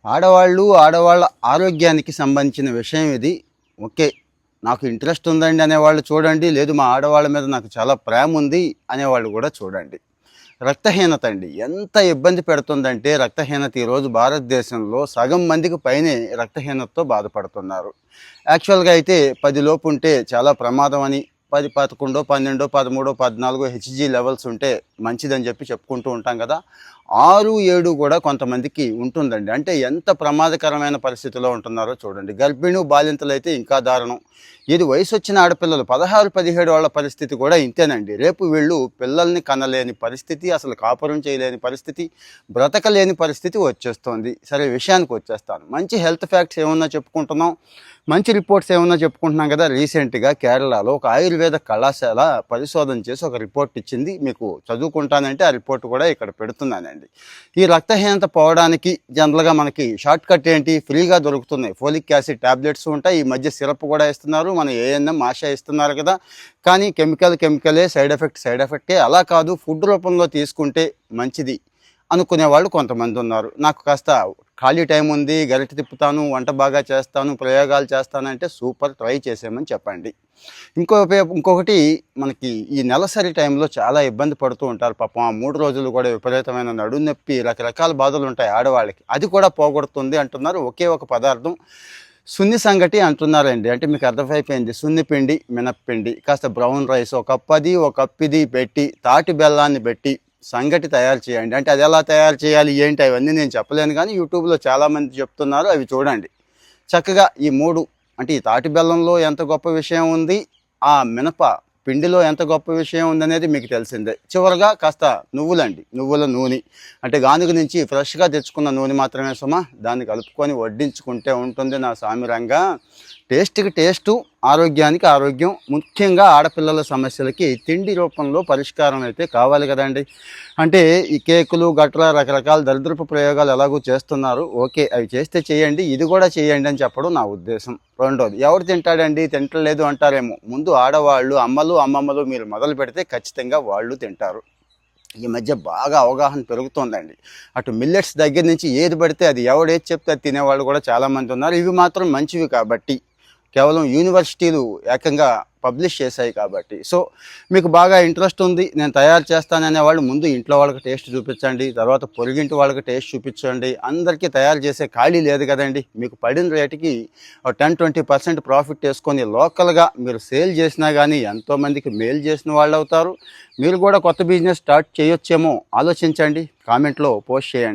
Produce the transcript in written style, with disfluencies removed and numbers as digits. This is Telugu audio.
ఆడవాళ్ళ ఆరోగ్యానికి సంబంధించిన విషయం ఇది. ఓకే, నాకు ఇంట్రెస్ట్ ఉందండి అనేవాళ్ళు చూడండి, లేదు మా ఆడవాళ్ళ మీద నాకు చాలా ప్రేమ ఉంది అనేవాళ్ళు కూడా చూడండి. రక్తహీనత అండి ఎంత ఇబ్బంది పెడుతుందంటే, రక్తహీనత ఈరోజు భారతదేశంలో సగం మందికి పైనే రక్తహీనతతో బాధపడుతున్నారు. యాక్చువల్గా అయితే 10 లోపు ఉంటే చాలా ప్రమాదం అని, 10, 11, 12, 13, 14 హెచ్జీ లెవెల్స్ ఉంటే మంచిదని చెప్పుకుంటూ ఉంటాం కదా. 6, 7 కూడా కొంతమందికి ఉంటుందండి. అంటే ఎంత ప్రమాదకరమైన పరిస్థితిలో ఉంటున్నారో చూడండి. గర్భిణీ బాలింతలు అయితే ఇంకా దారుణం. ఇది వయసు వచ్చిన ఆడపిల్లలు 16, 17 వాళ్ళ పరిస్థితి కూడా ఇంతేనండి. రేపు వీళ్ళు పిల్లల్ని కనలేని పరిస్థితి, అసలు కాపురం చేయలేని పరిస్థితి, బ్రతకలేని పరిస్థితి వచ్చేస్తుంది. సరే, విషయానికి వచ్చేస్తాను. మంచి హెల్త్ ఫ్యాక్ట్స్ ఏమన్నా చెప్పుకుంటున్నాం, మంచి రిపోర్ట్స్ ఏమన్నా చెప్పుకుంటున్నాం కదా. రీసెంట్గా కేరళలో ఒక ఆయుర్వేద కళాశాల పరిశోధన చేసి ఒక రిపోర్ట్ ఇచ్చింది. మీకు చదువుకుంటానంటే ఆ రిపోర్ట్ కూడా ఇక్కడ పెడుతున్నానండి. ఈ రక్తహీనత పోవడానికి జనరల్గా మనకి షార్ట్ కట్ ఏంటి, ఫ్రీగా దొరుకుతున్నాయి. ఫోలిక్ యాసిడ్ ట్యాబ్లెట్స్ ఉంటాయి, ఈ మధ్య సిరప్ కూడా ఇస్తున్నారు, మన ఏఎన్ఎం ఆశ ఇస్తున్నారు కదా. కానీ కెమికలే, సైడ్ ఎఫెక్టే. అలా కాదు, ఫుడ్ రూపంలో తీసుకుంటే మంచిది అనుకునే వాళ్ళు కొంతమంది ఉన్నారు. నాకు కాస్త ఖాళీ టైం ఉంది, గరిటె తిప్పుతాను, వంట బాగా చేస్తాను, ప్రయోగాలు చేస్తానంటే సూపర్, ట్రై చేసేయమని చెప్పండి. ఇంకొకటి, మనకి ఈ నెలసరి టైంలో చాలా ఇబ్బంది పడుతూ ఉంటారు పాపం. ఆ 3 రోజులు కూడా విపరీతమైన నడుము నొప్పి, రకరకాల బాధలు ఉంటాయి ఆడవాళ్ళకి. అది కూడా పోగొడుతుంది అంటున్నారు ఒకే ఒక పదార్థం, సున్ని సంగటి అంటున్నారండి. అంటే మీకు అర్థమైపోయింది. సున్ని పిండి, మినప్పిండి, కాస్త బ్రౌన్ రైస్, ఒక కప్పు ఇది పెట్టి, తాటి బెల్లాన్ని పెట్టి సంగటి తయారు చేయండి. అంటే అది ఎలా తయారు చేయాలి ఏంటి అవన్నీ నేను చెప్పలేను, కానీ యూట్యూబ్లో చాలామంది చెప్తున్నారు, అవి చూడండి. చక్కగా ఈ 3, అంటే ఈ తాటి బెల్లంలో ఎంత గొప్ప విషయం ఉంది, ఆ మినప పిండిలో ఎంత గొప్ప విషయం ఉందనేది మీకు తెలిసిందే. చివరగా కాస్త నువ్వుల నూనె, అంటే గానుగ నుంచి ఫ్రెష్గా తెచ్చుకున్న నూనె మాత్రమే సుమా, దాన్ని కలుపుకొని వడ్డించుకుంటే ఉంటుంది నా సామిరంగా. టేస్ట్కి టేస్టు, ఆరోగ్యానికి ఆరోగ్యం. ముఖ్యంగా ఆడపిల్లల సమస్యలకి తిండి రూపంలో పరిష్కారం అయితే కావాలి కదండి. అంటే ఈ కేకులు గట్రా రకరకాల దరిద్రపు ప్రయోగాలు ఎలాగో చేస్తున్నారు. ఓకే, అవి చేస్తే చేయండి, ఇది కూడా చేయండి అని చెప్పడం నా ఉద్దేశం. రెండోది, ఎవరు తింటాడండి, తింటలేదు అంటారేమో. ముందు ఆడవాళ్ళు, అమ్మమ్మలు మీరు మొదలు పెడితే ఖచ్చితంగా వాళ్ళు తింటారు. ఈ మధ్య బాగా అవగాహన పెరుగుతోందండి. అటు మిల్లెట్స్ దగ్గర నుంచి ఏది పడితే అది, ఎవడేది చెప్తే అది తినేవాళ్ళు కూడా చాలామంది ఉన్నారు. ఇవి మాత్రం మంచివి కాబట్టి, కేవలం యూనివర్సిటీలు ఏకంగా పబ్లిష్ చేశాయి కాబట్టి. సో మీకు బాగా ఇంట్రెస్ట్ ఉంది, నేను తయారు చేస్తాననే వాళ్ళు ముందు ఇంట్లో వాళ్ళకి టేస్ట్ చూపించండి, తర్వాత పొరుగింటి వాళ్ళకి టేస్ట్ చూపించండి. అందరికీ తయారు చేసే ఖాళీ లేదు కదండి. మీకు పడిన రేటుకి 10-20% ప్రాఫిట్ వేసుకొని లోకల్గా మీరు సేల్ చేసినా కానీ ఎంతోమందికి మేలు చేసిన వాళ్ళు అవుతారు. మీరు కూడా కొత్త బిజినెస్ స్టార్ట్ చేయొచ్చేమో, ఆలోచించండి, కామెంట్లో పోస్ట్ చేయండి.